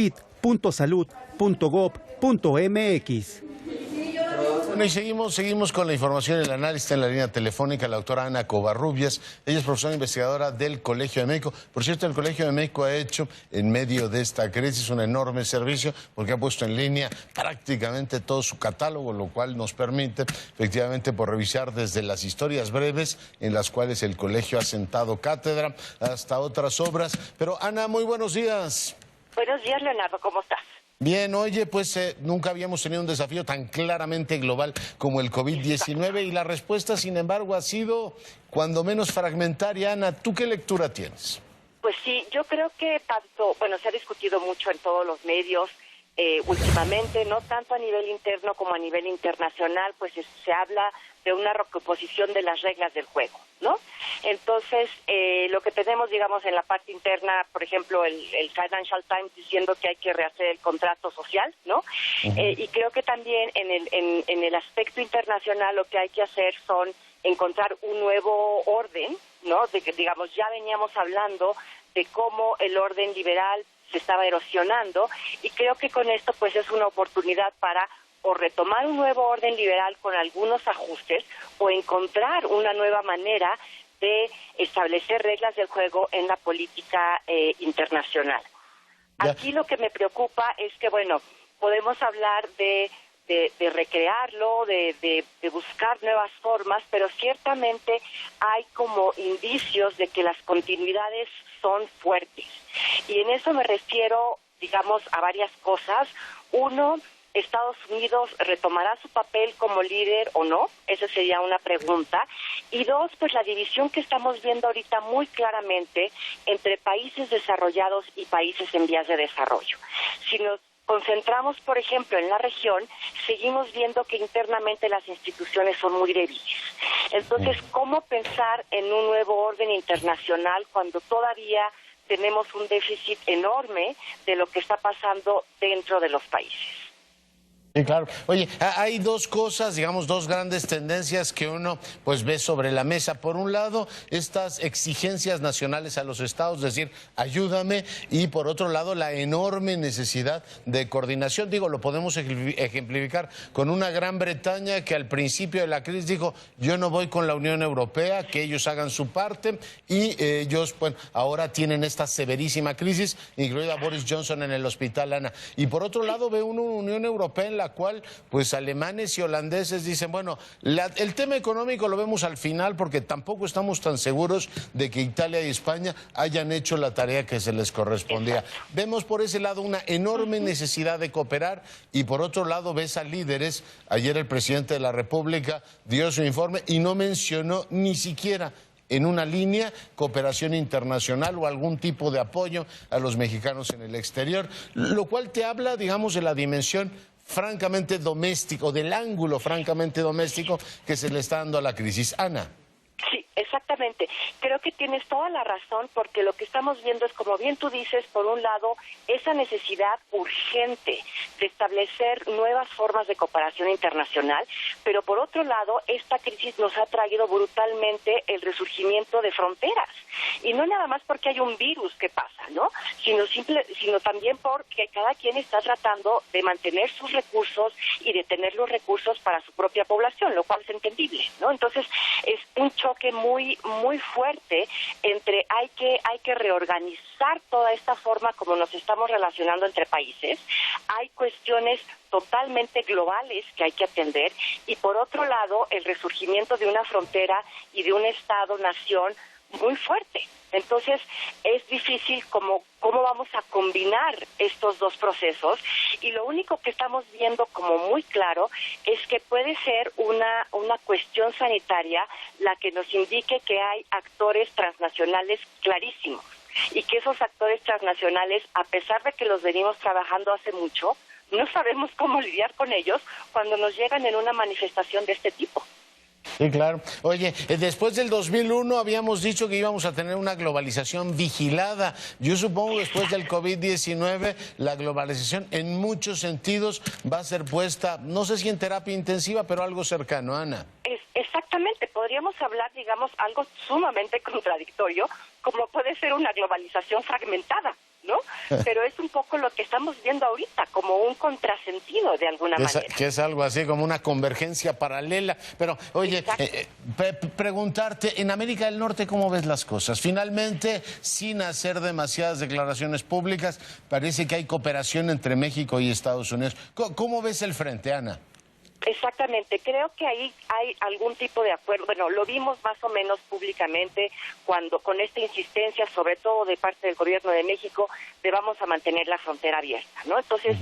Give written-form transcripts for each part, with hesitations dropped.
covid.salud.gov.mx. Bueno, y seguimos con la información y el análisis en la línea telefónica, la doctora Ana Covarrubias. Ella es profesora investigadora del Colegio de México. Por cierto, el Colegio de México ha hecho, en medio de esta crisis, un enorme servicio porque ha puesto en línea prácticamente todo su catálogo, lo cual nos permite, efectivamente, por revisar desde las historias breves en las cuales el colegio ha sentado cátedra hasta otras obras. Pero, Ana, muy buenos días. Buenos días, Leonardo, ¿cómo estás? Bien, oye, pues nunca habíamos tenido un desafío tan claramente global como el COVID-19 y la respuesta, sin embargo, ha sido cuando menos fragmentaria. Ana, ¿tú qué lectura tienes? Pues sí, yo creo que se ha discutido mucho en todos los medios últimamente, no tanto a nivel interno como a nivel internacional, pues se habla de una recomposición de las reglas del juego, ¿no? Entonces, lo que tenemos, digamos, en la parte interna, por ejemplo, el Financial Times diciendo que hay que rehacer el contrato social, ¿no? Y creo que también en el aspecto internacional lo que hay que hacer son encontrar un nuevo orden, ¿no? De que, digamos, ya veníamos hablando de cómo el orden liberal se estaba erosionando, y creo que con esto pues es una oportunidad para o retomar un nuevo orden liberal con algunos ajustes o encontrar una nueva manera de establecer reglas del juego en la política internacional. Ya. Aquí lo que me preocupa es que, bueno, podemos hablar de recrearlo, de buscar nuevas formas, pero ciertamente hay como indicios de que las continuidades son fuertes. Y en eso me refiero, digamos, a varias cosas. Uno, ¿Estados Unidos retomará su papel como líder o no? Esa sería una pregunta. Y dos, pues la división que estamos viendo ahorita muy claramente entre países desarrollados y países en vías de desarrollo. Si nos concentramos, por ejemplo, en la región, seguimos viendo que internamente las instituciones son muy débiles. Entonces, ¿cómo pensar en un nuevo orden internacional cuando todavía tenemos un déficit enorme de lo que está pasando dentro de los países? Sí, claro. Oye, hay dos cosas, digamos, dos grandes tendencias que uno pues ve sobre la mesa. Por un lado, estas exigencias nacionales a los estados, es decir, ayúdame, y por otro lado, la enorme necesidad de coordinación. Digo, lo podemos ejemplificar con una Gran Bretaña que al principio de la crisis dijo, yo no voy con la Unión Europea, que ellos hagan su parte, y ellos, bueno, ahora tienen esta severísima crisis, incluida Boris Johnson en el hospital, Ana. Y por otro lado, ve una Unión Europea en la cual pues alemanes y holandeses dicen, bueno, el tema económico lo vemos al final porque tampoco estamos tan seguros de que Italia y España hayan hecho la tarea que se les correspondía. Vemos por ese lado una enorme necesidad de cooperar y por otro lado ves a líderes. Ayer el presidente de la República dio su informe y no mencionó ni siquiera en una línea cooperación internacional o algún tipo de apoyo a los mexicanos en el exterior, lo cual te habla, digamos, de la dimensión francamente doméstico, del ángulo francamente doméstico que se le está dando a la crisis. Ana. Sí, exactamente. Creo que tienes toda la razón porque lo que estamos viendo es, como bien tú dices, por un lado, esa necesidad urgente de establecer nuevas formas de cooperación internacional, pero por otro lado, esta crisis nos ha traído brutalmente el resurgimiento de fronteras. Y no nada más porque hay un virus que pasa, ¿no? Sino también porque cada quien está tratando de mantener sus recursos y de tener los recursos para su propia población, lo cual es entendible, ¿no? Entonces, es un choque muy fuerte entre hay que reorganizar toda esta forma como nos estamos relacionando entre países. Hay cuestiones totalmente globales que hay que atender y por otro lado el resurgimiento de una frontera y de un Estado-nación muy fuerte. Entonces es difícil cómo vamos a combinar estos dos procesos y lo único que estamos viendo como muy claro es que puede ser una cuestión sanitaria la que nos indique que hay actores transnacionales clarísimos y que esos actores transnacionales, a pesar de que los venimos trabajando hace mucho, no sabemos cómo lidiar con ellos cuando nos llegan en una manifestación de este tipo. Sí, claro. Oye, después del 2001 habíamos dicho que íbamos a tener una globalización vigilada. Yo supongo que después del COVID-19 la globalización en muchos sentidos va a ser puesta, no sé si en terapia intensiva, pero algo cercano, Ana. Exactamente, podríamos hablar, digamos, algo sumamente contradictorio, como puede ser una globalización fragmentada, ¿no? Pero es un poco lo que estamos viendo ahorita, como un contrasentido de alguna manera. Que es algo así como una convergencia paralela. Pero, oye, preguntarte, en América del Norte, ¿cómo ves las cosas? Finalmente, sin hacer demasiadas declaraciones públicas, parece que hay cooperación entre México y Estados Unidos. ¿Cómo ves el frente, Ana? Exactamente, creo que ahí hay algún tipo de acuerdo, bueno, lo vimos más o menos públicamente cuando con esta insistencia, sobre todo de parte del gobierno de México, de vamos a mantener la frontera abierta, ¿no? Entonces,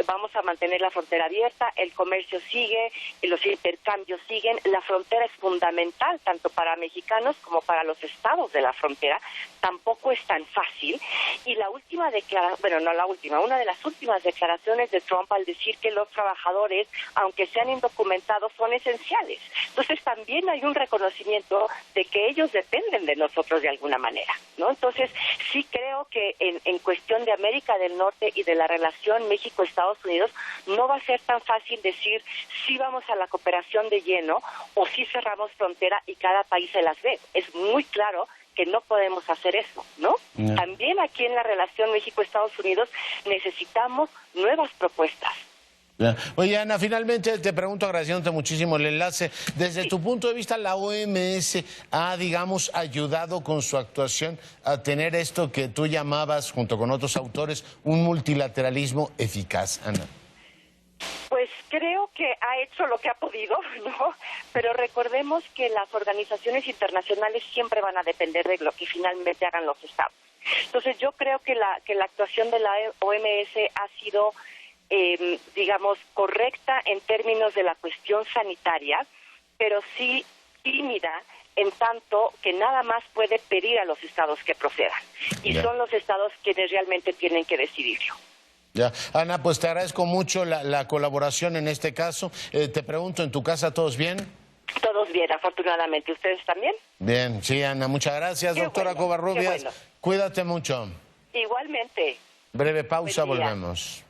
vamos a mantener la frontera abierta, el comercio sigue, los intercambios siguen, la frontera es fundamental tanto para mexicanos como para los estados de la frontera, tampoco es tan fácil, y la última declaración, bueno, no la última, una de las últimas declaraciones de Trump al decir que los trabajadores, aunque sean indocumentados, son esenciales. Entonces también hay un reconocimiento de que ellos dependen de nosotros de alguna manera, ¿no? Entonces sí creo que en cuestión de América del Norte y de la relación México-Estados Unidos no va a ser tan fácil decir si vamos a la cooperación de lleno o si cerramos frontera y cada país se las ve. Es muy claro que no podemos hacer eso, ¿no? También aquí en la relación México-Estados Unidos necesitamos nuevas propuestas. Oye, Ana, finalmente te pregunto, agradeciéndote muchísimo el enlace. Desde tu punto de vista, ¿la OMS ha, digamos, ayudado con su actuación a tener esto que tú llamabas, junto con otros autores, un multilateralismo eficaz, Ana? Pues creo que ha hecho lo que ha podido, ¿no? Pero recordemos que las organizaciones internacionales siempre van a depender de lo que finalmente hagan los estados. Entonces yo creo que la actuación de la OMS ha sido digamos, correcta en términos de la cuestión sanitaria, pero sí tímida en tanto que nada más puede pedir a los estados que procedan. Y son los estados quienes realmente tienen que decidirlo. Ya, Ana, pues te agradezco mucho la colaboración en este caso. Te pregunto, ¿en tu casa todos bien? Todos bien, afortunadamente. ¿Ustedes también? Bien, sí, Ana, muchas gracias. Doctora Covarrubias, cuídate mucho. Igualmente. Breve pausa, volvemos.